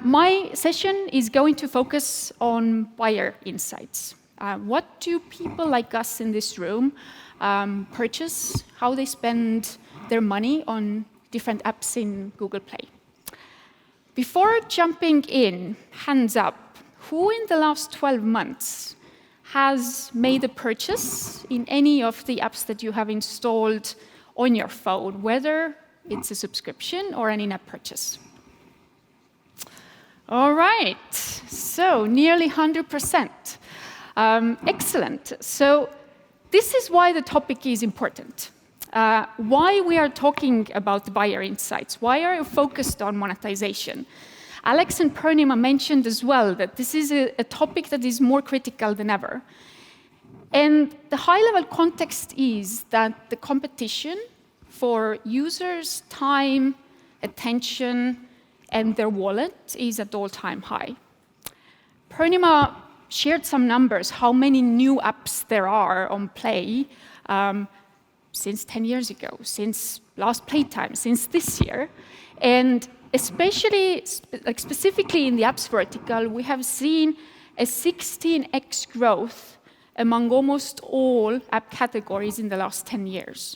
My session is going to focus on buyer insights. What do people like us in this room purchase, how they spend their money on different apps in Google Play. Before jumping in, hands up, who in the last 12 months has made a purchase in any of the apps that you have installed on your phone, whether it's a subscription or an in-app purchase? All right, so nearly 100%. Excellent. So this is why the topic is important. Why we are talking about buyer insights. Why are you focused on monetization? Alex and Purnima mentioned as well that this is a topic that is more critical than ever. And the high-level context is that the competition for users' time, attention, and their wallet is at all-time high. Purnima shared some numbers, how many new apps there are on Play since 10 years ago, since last Playtime, since this year. And especially, specifically in the apps vertical, we have seen a 16x growth among almost all app categories in the last 10 years.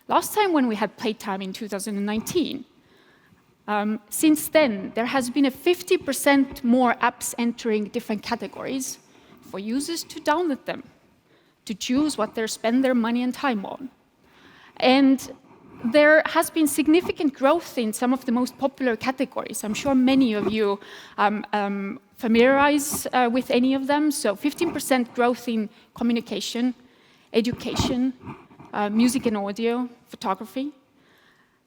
Last time when we had Playtime in 2019, since then, there has been a 50% more apps entering different categories for users to download them, to choose what they spend their money and time on. And there has been significant growth in some of the most popular categories. I'm sure many of you familiarize with any of them. So 15% growth in communication, education, music and audio, photography.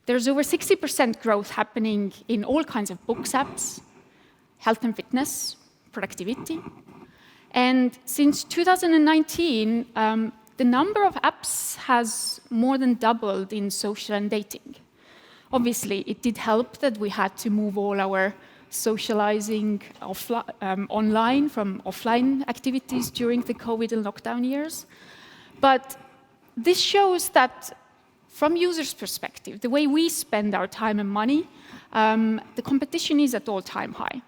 There's over 60% growth happening in all kinds of books apps, health and fitness, productivity. And since 2019, the number of apps has more than doubled in social and dating. Obviously, it did help that we had to move all our socializing online from offline activities during the COVID and lockdown years. But this shows that from users' perspective, the way we spend our time and money, the competition is at all-time high.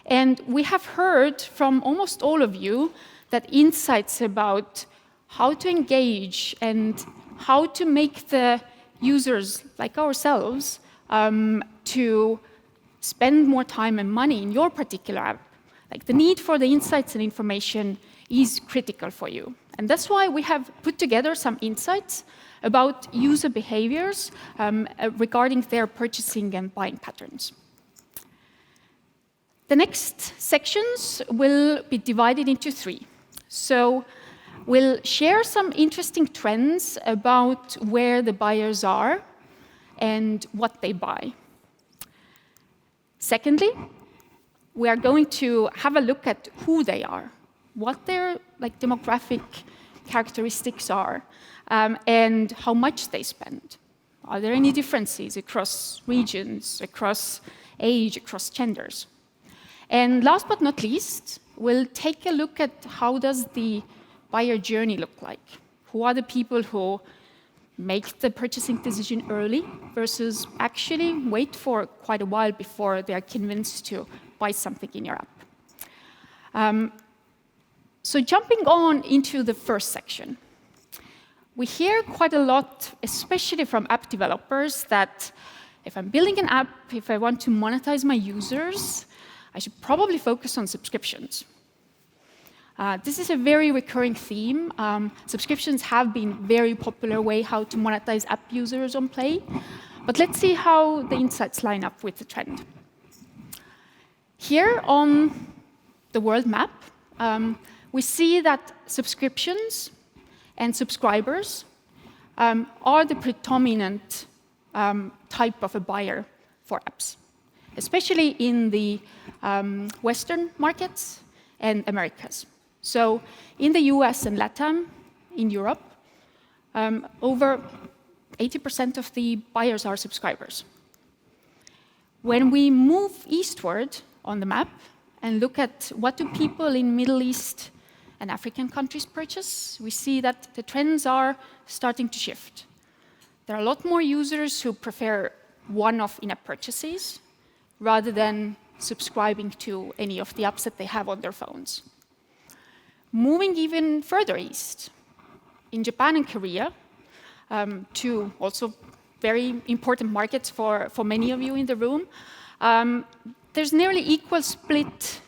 And we have heard from almost all of you that insights about how to engage and how to make the users, like ourselves, to spend more time and money in your particular app, like the need for the insights and information is critical for you. And that's why we have put together some insights about user behaviors regarding their purchasing and buying patterns. The next sections will be divided into 3. So we'll share some interesting trends about where the buyers are and what they buy. Secondly, we are going to have a look at who they are, what their demographic characteristics are, and how much they spend. Are there any differences across regions, across age, across genders? And last but not least, we'll take a look at how does the buyer journey look like? Who are the people who make the purchasing decision early versus actually wait for quite a while before they are convinced to buy something in your app? So jumping on into the first section, we hear quite a lot, especially from app developers, that if I'm building an app, if I want to monetize my users, I should probably focus on subscriptions. This is a very recurring theme. Subscriptions have been a very popular way how to monetize app users on Play. But let's see how the insights line up with the trend. Here on the world map, we see that subscriptions and subscribers are the predominant type of a buyer for apps, especially in the Western markets and Americas. So in the US and LATAM, in Europe, over 80% of the buyers are subscribers. When we move eastward on the map and look at what do people in Middle East and African countries purchase, we see that the trends are starting to shift. There are a lot more users who prefer one-off in-app purchases rather than subscribing to any of the apps that they have on their phones. Moving even further east, in Japan and Korea, two also very important markets for many of you in the room, there's nearly equal split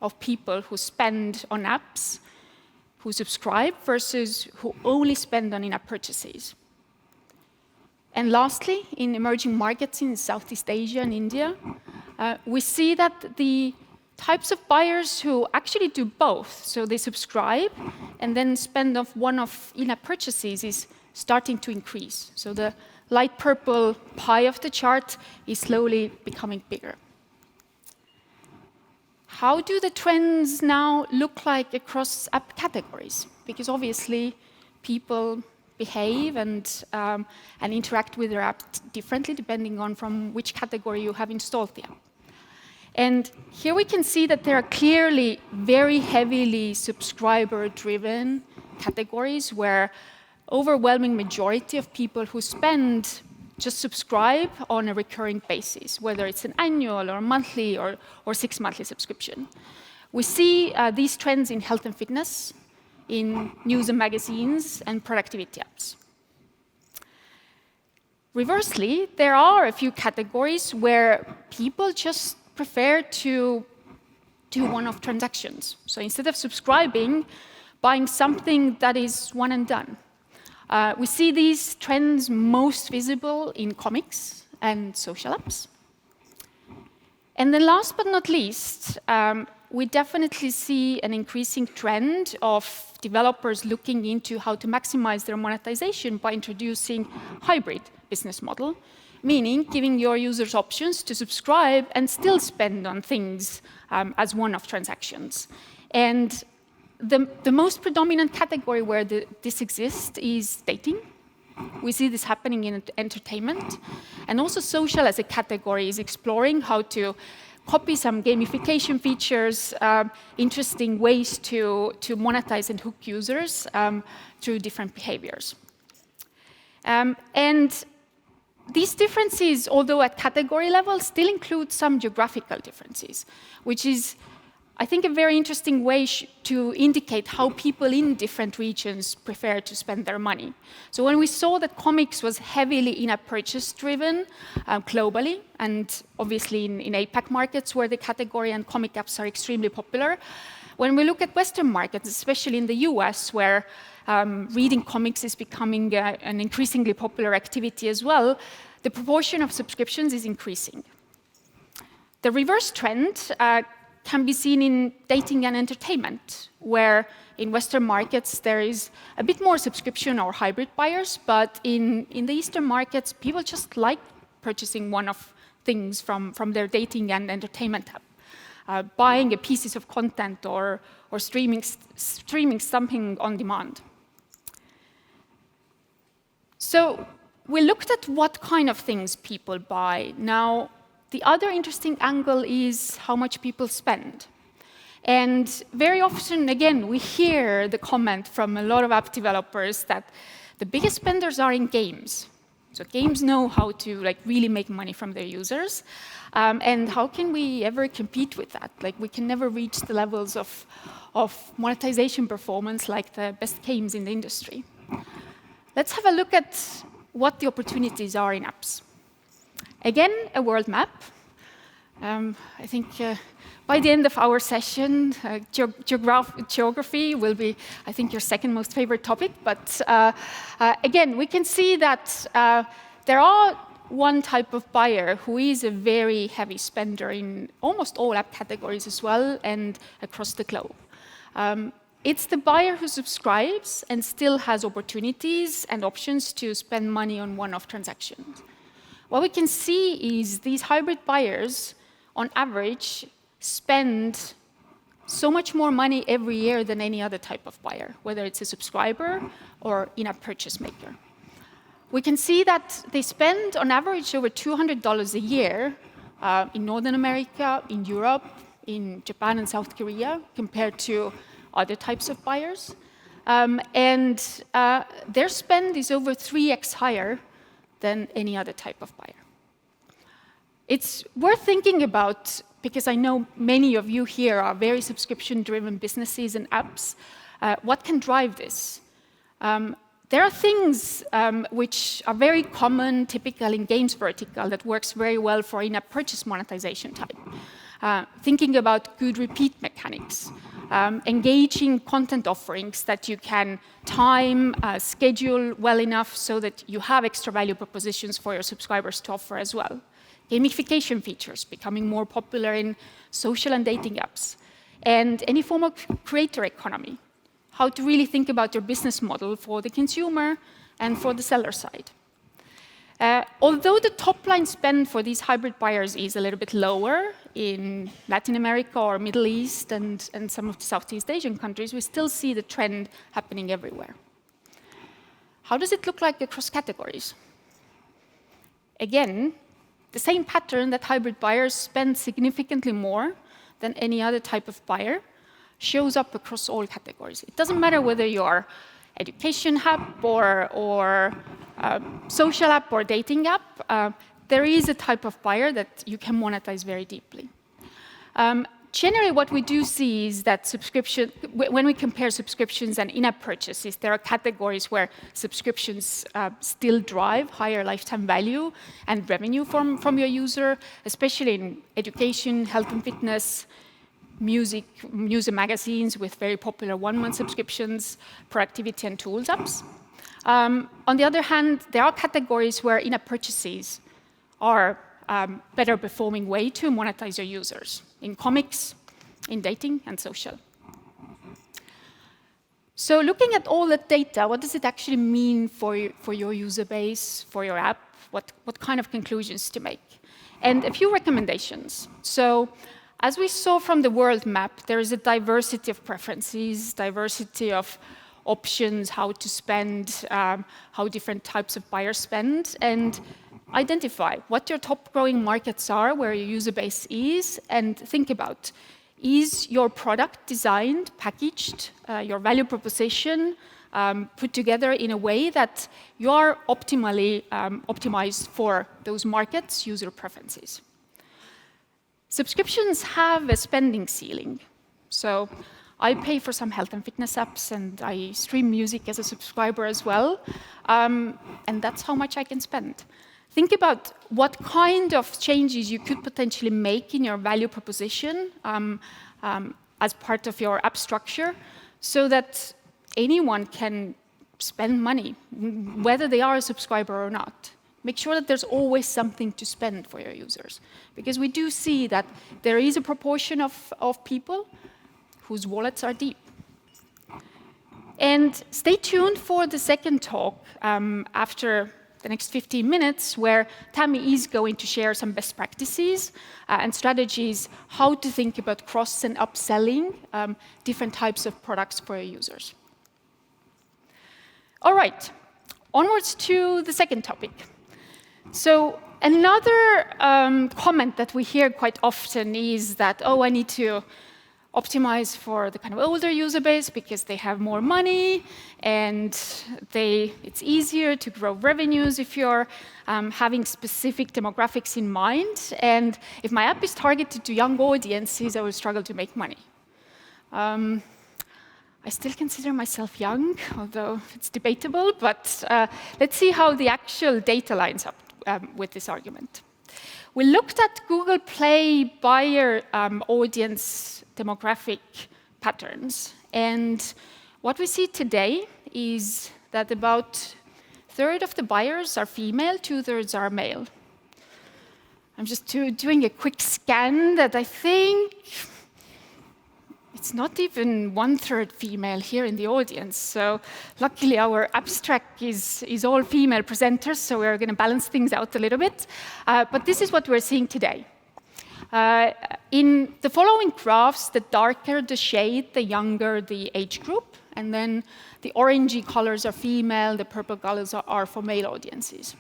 of people who spend on apps, who subscribe, versus who only spend on in-app purchases. And lastly, in emerging markets in Southeast Asia and India, we see that the types of buyers who actually do both, so they subscribe and then spend on one-off in-app purchases, is starting to increase. So the light purple pie of the chart is slowly becoming bigger. How do the trends now look like across app categories? Because obviously, people behave and interact with their app differently depending on from which category you have installed the app. And here we can see that there are clearly very heavily subscriber-driven categories where overwhelming majority of people who spend just subscribe on a recurring basis, whether it's an annual or monthly or 6-monthly subscription. We see these trends in health and fitness, in news and magazines, and productivity apps. Reversely, there are a few categories where people just prefer to do one-off transactions. So instead of subscribing, buying something that is one and done. We see these trends most visible in comics and social apps. And then last but not least, we definitely see an increasing trend of developers looking into how to maximize their monetization by introducing hybrid business model, meaning giving your users options to subscribe and still spend on things as one-off transactions. And the most predominant category where this exists is dating. We see this happening in entertainment. And also social as a category is exploring how to copy some gamification features, interesting ways to monetize and hook users through different behaviors. And these differences, although at category level, still include some geographical differences, which is, I think, a very interesting way to indicate how people in different regions prefer to spend their money. So when we saw that comics was heavily in-app purchase driven globally, and obviously in APAC markets where the category and comic apps are extremely popular, when we look at Western markets, especially in the US, where reading comics is becoming an increasingly popular activity as well, the proportion of subscriptions is increasing. The reverse trend can be seen in dating and entertainment, where in Western markets there is a bit more subscription or hybrid buyers, but in the Eastern markets, people just like purchasing one-off things from their dating and entertainment app, buying pieces of content or streaming something on demand. So we looked at what kind of things people buy. Now, the other interesting angle is how much people spend. And very often, again, we hear the comment from a lot of app developers that the biggest spenders are in games. So games know how to really make money from their users. And how can we ever compete with that? We can never reach the levels of monetization performance like the best games in the industry. Let's have a look at what the opportunities are in apps. Again, a world map. I think by the end of our session, geography will be, I think, your second most favorite topic. But again, we can see that there are one type of buyer who is a very heavy spender in almost all app categories as well and across the globe. It's the buyer who subscribes and still has opportunities and options to spend money on one-off transactions. What we can see is these hybrid buyers, on average, spend so much more money every year than any other type of buyer, whether it's a subscriber or in-app purchase maker. We can see that they spend, on average, over $200 a year in Northern America, in Europe, in Japan and South Korea, compared to other types of buyers. And their spend is over 3x higher than any other type of buyer. It's worth thinking about, because I know many of you here are very subscription-driven businesses and apps. What can drive this? There are things which are very common, typical in games vertical, that works very well for in-app purchase monetization type. Thinking about good repeat mechanics, engaging content offerings that you can time, schedule well enough so that you have extra value propositions for your subscribers to offer as well. Gamification features becoming more popular in social and dating apps, and any form of creator economy. How to really think about your business model for the consumer and for the seller side. Although the top-line spend for these hybrid buyers is a little bit lower in Latin America or Middle East and some of the Southeast Asian countries, we still see the trend happening everywhere. How does it look like across categories? Again, the same pattern that hybrid buyers spend significantly more than any other type of buyer shows up across all categories. It doesn't matter whether you're education app or social app or dating app, there is a type of buyer that you can monetize very deeply. Generally, what we do see is that when we compare subscriptions and in-app purchases, there are categories where subscriptions still drive higher lifetime value and revenue from your user, especially in education, health and fitness, music, news and magazines with very popular one-month subscriptions, productivity and tools apps. On the other hand, there are categories where in-app purchases are better performing way to monetize your users, in comics, in dating, and social. So looking at all that data, what does it actually mean for your user base, for your app? What kind of conclusions to make? And a few recommendations. So as we saw from the world map, there is a diversity of preferences, diversity of options, how to spend, how different types of buyers spend, and identify what your top growing markets are, where your user base is, and think about, is your product designed, packaged, your value proposition put together in a way that you are optimally optimized for those markets' user preferences. Subscriptions have a spending ceiling. So I pay for some health and fitness apps, and I stream music as a subscriber as well, and that's how much I can spend. Think about what kind of changes you could potentially make in your value proposition as part of your app structure so that anyone can spend money, whether they are a subscriber or not. Make sure that there's always something to spend for your users, because we do see that there is a proportion of people whose wallets are deep. And stay tuned for the second talk after the next 15 minutes, where Tammy is going to share some best practices and strategies, how to think about cross and upselling different types of products for your users. All right, onwards to the second topic. So another comment that we hear quite often is that, oh, I need to optimize for the kind of older user base because they have more money and it's easier to grow revenues if you're having specific demographics in mind. And if my app is targeted to young audiences, I will struggle to make money. I still consider myself young, although it's debatable, but let's see how the actual data lines up with this argument. We looked at Google Play buyer audience demographic patterns. And what we see today is that about a third of the buyers are female, 2/3 are male. I'm just doing a quick scan that I think it's not even 1/3 female here in the audience. So luckily our abstract is all female presenters, so we're going to balance things out a little bit. But this is what we're seeing today. In the following graphs, the darker the shade, the younger the age group, and then the orangey colors are female, the purple colors are for male audiences.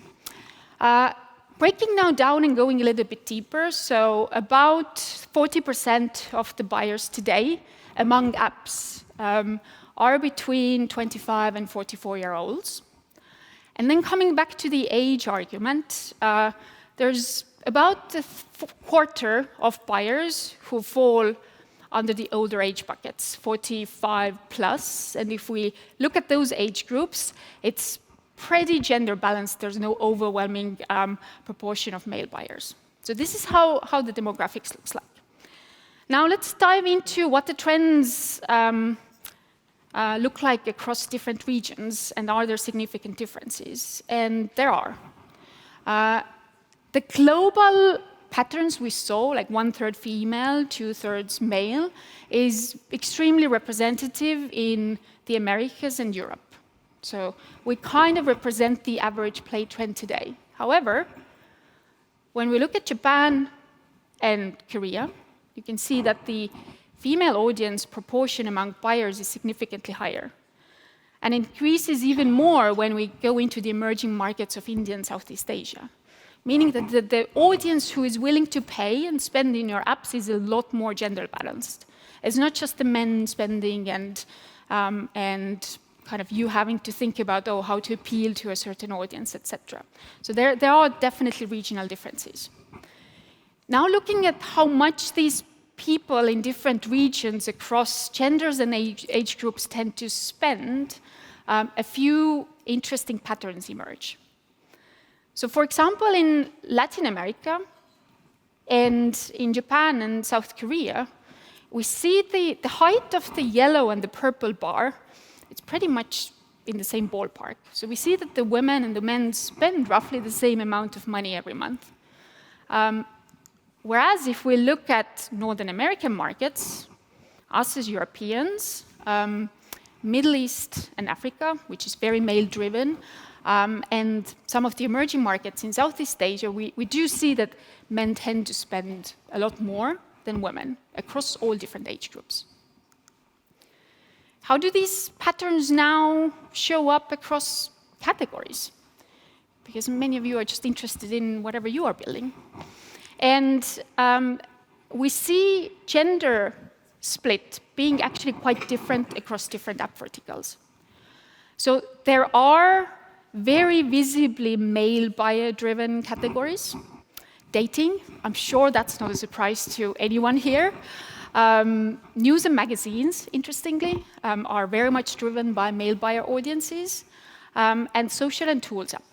Breaking now down and going a little bit deeper, so about 40% of the buyers today among apps are between 25 and 44-year-olds. And then coming back to the age argument, there's about a quarter of buyers who fall under the older age buckets, 45 plus. And if we look at those age groups, it's pretty gender balanced. There's no overwhelming proportion of male buyers. So this is how the demographics looks like. Now let's dive into what the trends look like across different regions, and are there significant differences? And there are. The global patterns we saw, like 1/3 female, 2/3 male, is extremely representative in the Americas and Europe. So we kind of represent the average play trend today. However, when we look at Japan and Korea, you can see that the female audience proportion among buyers is significantly higher, and increases even more when we go into the emerging markets of India and Southeast Asia, meaning that the audience who is willing to pay and spend in your apps is a lot more gender balanced. It's not just the men spending and kind of you having to think about, oh, how to appeal to a certain audience, etc. So there are definitely regional differences. Now looking at how much these people in different regions across genders and age groups tend to spend, a few interesting patterns emerge. So for example, in Latin America and in Japan and South Korea, we see the height of the yellow and the purple bar. It's pretty much in the same ballpark. So we see that the women and the men spend roughly the same amount of money every month. Whereas if we look at Northern American markets, us as Europeans, Middle East and Africa, which is very male-driven, and some of the emerging markets in Southeast Asia, we do see that men tend to spend a lot more than women across all different age groups. How do these patterns now show up across categories? Because many of you are just interested in whatever you are building. And we see gender split being actually quite different across different app verticals. So there are very visibly male buyer-driven categories. Dating, I'm sure that's not a surprise to anyone here. News and magazines, interestingly, are very much driven by male buyer audiences, and social and tools app.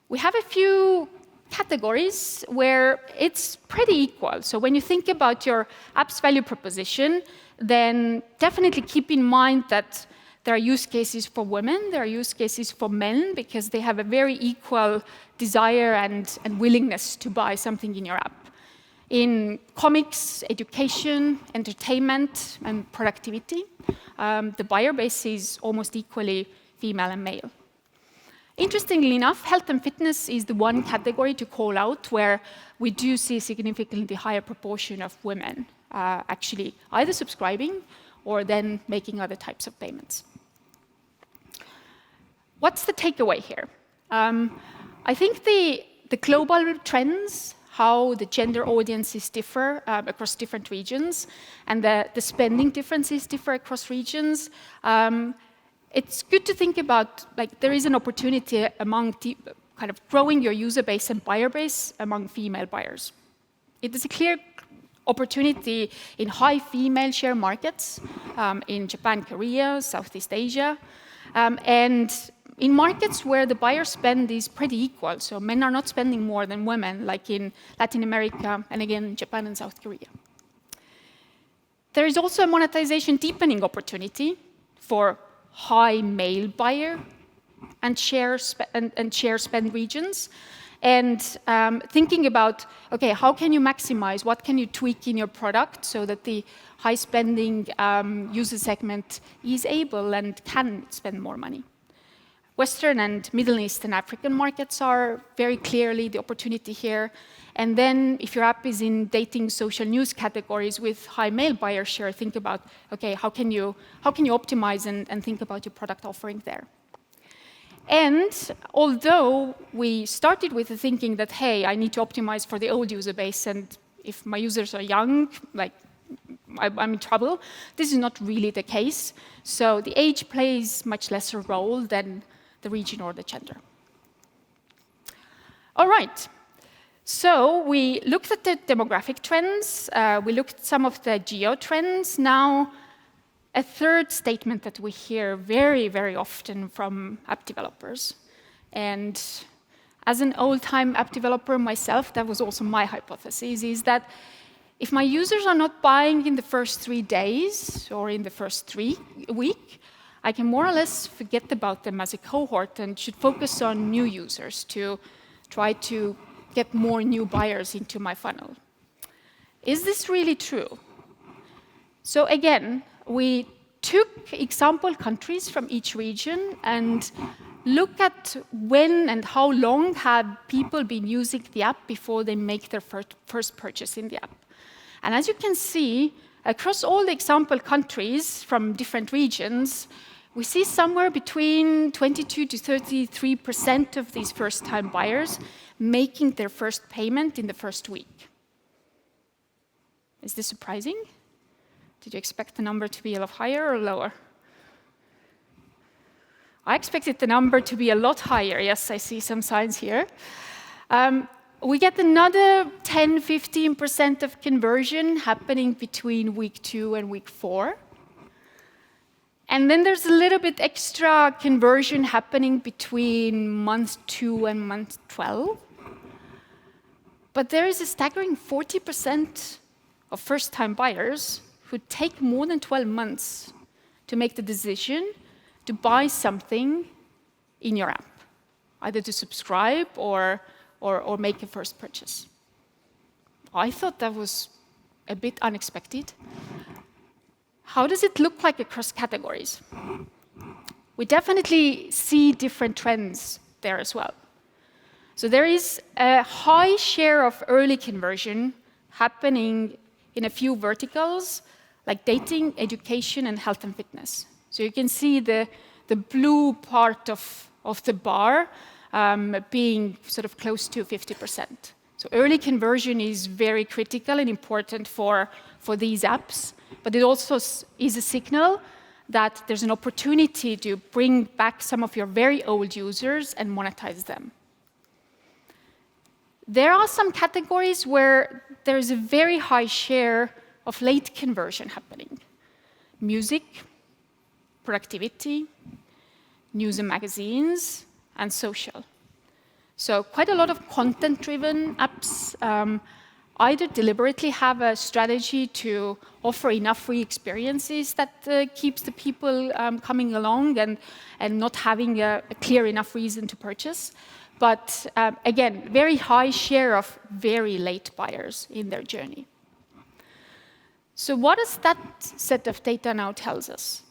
We have a few categories where it's pretty equal. So when you think about your app's value proposition, then definitely keep in mind that there are use cases for women, there are use cases for men, because they have a very equal desire and willingness to buy something in your app. In comics, education, entertainment, and productivity, the buyer base is almost equally female and male. Interestingly enough, health and fitness is the one category to call out where we do see a significantly higher proportion of women actually either subscribing or then making other types of payments. What's the takeaway here? I think the global trends, how the gender audiences differ across different regions, and the spending differences differ across regions, it's good to think about, like, there is an opportunity among kind of growing your user base and buyer base among female buyers. It is a clear opportunity in high female share markets in Japan, Korea, Southeast Asia, and in markets where the buyer spend is pretty equal, so men are not spending more than women, like in Latin America, and again, Japan and South Korea. There is also a monetization deepening opportunity for high male buyer and share spend regions, and thinking about, okay, how can you maximize, what can you tweak in your product so that the high spending user segment is able and can spend more money. Western and Middle East and African markets are very clearly the opportunity here. And then if your app is in dating social news categories with high male buyer share, think about, okay, how can you optimize and think about your product offering there. And although we started with the thinking that, hey, I need to optimize for the old user base, and if my users are young, like, I'm in trouble, this is not really the case. So the age plays much lesser role than the region or the gender. All right, So we looked at the demographic trends. We looked at some of the geo trends. Now, a third statement that we hear very, very often from app developers. And as an old-time app developer myself, that was also my hypothesis, is that if my users are not buying in the first 3 days or in the first 3 weeks, I can more or less forget about them as a cohort and should focus on new users to try to get more new buyers into my funnel. Is this really true? So again, we took example countries from each region and look at when and how long have people been using the app before they make their first purchase in the app. And as you can see, across all the example countries from different regions, we see somewhere between 22 to 33% of these first-time buyers making their first payment in the first week. Is this surprising? Did you expect the number to be a lot higher or lower? I expected the number to be a lot higher. Yes, I see some signs here. We get another 10–15% of conversion happening between week 2 and week 4. And then there's a little bit extra conversion happening between month 2 and month 12. But there is a staggering 40% of first-time buyers who take more than 12 months to make the decision to buy something in your app, either to subscribe or make a first purchase. I thought that was a bit unexpected. How does it look like across categories? We definitely see different trends there as well. So there is a high share of early conversion happening in a few verticals, like dating, education, and health and fitness. So you can see the blue part of the bar being sort of close to 50%. So early conversion is very critical and important for these apps, but it also is a signal that there's an opportunity to bring back some of your very old users and monetize them. There are some categories where there's a very high share of late conversion happening. Music, productivity, news and magazines, and social. So quite a lot of content-driven apps either deliberately have a strategy to offer enough free experiences that keeps the people coming along and not having a clear enough reason to purchase. But again, very high share of very late buyers in their journey. So what does that set of data now tells us?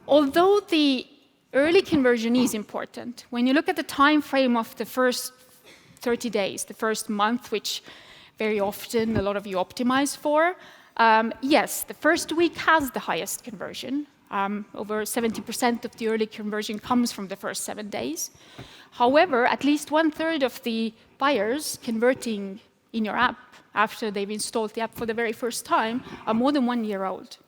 Although the early conversion is important, when you look at the time frame of the first 30 days, the first month, which very often a lot of you optimize for, yes, the first week has the highest conversion. Over 70% of the early conversion comes from the first 7 days. However, at least 1/3 of the buyers converting in your app after they've installed the app for the very first time are more than 1 year old.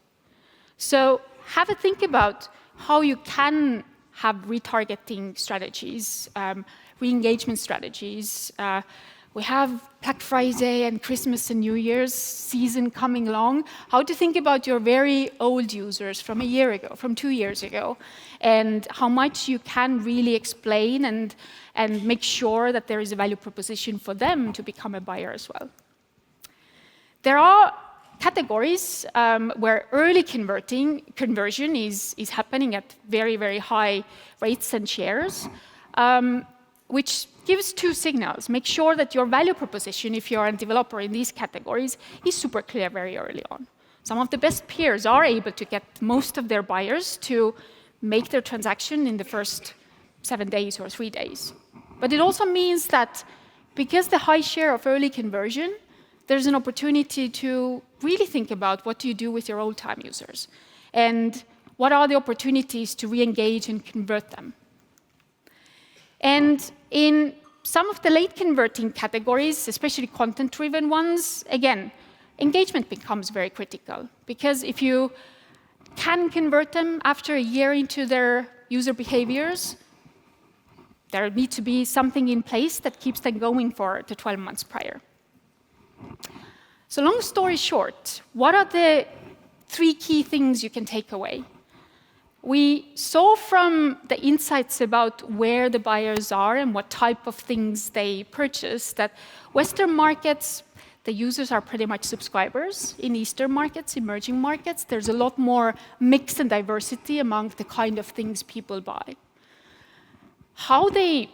So have a think about how you can have retargeting strategies, re-engagement strategies. We have Black Friday and Christmas and New Year's season coming along. How to think about your very old users from a year ago, from 2 years ago, and how much you can really explain and make sure that there is a value proposition for them to become a buyer as well. There are categories where early conversion is happening at very, very high rates and shares, which gives two signals. Make sure that your value proposition, if you're a developer in these categories, is super clear very early on. Some of the best peers are able to get most of their buyers to make their transaction in the first 7 days or 3 days. But it also means that because the high share of early conversion, there's an opportunity to really think about what do you do with your old-time users and what are the opportunities to re-engage and convert them. And in some of the late converting categories, especially content-driven ones, again, engagement becomes very critical because if you can convert them after a year into their user behaviors, There needs to be something in place that keeps them going for the 12 months prior. So long story short, what are the 3 key things you can take away? We saw from the insights about where the buyers are and what type of things they purchase that Western markets, the users are pretty much subscribers. In Eastern markets, emerging markets, there's a lot more mix and diversity among the kind of things people buy. How they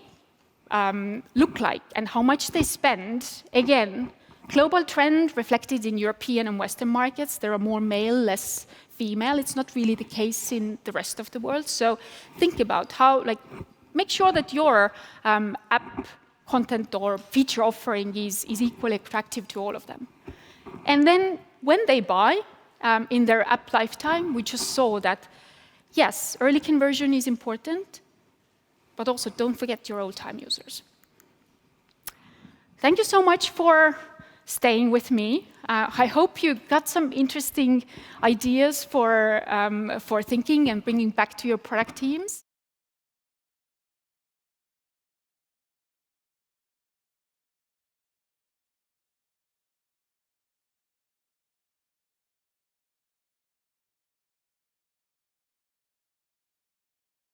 look like and how much they spend, again, global trend reflected in European and Western markets. There are more male, less female. It's not really the case in the rest of the world. So think about how, make sure that your app content or feature offering is equally attractive to all of them. And then when they buy in their app lifetime, we just saw that, yes, early conversion is important, but also don't forget your old-time users. Thank you so much for staying with me. I hope you got some interesting ideas for thinking and bringing back to your product teams.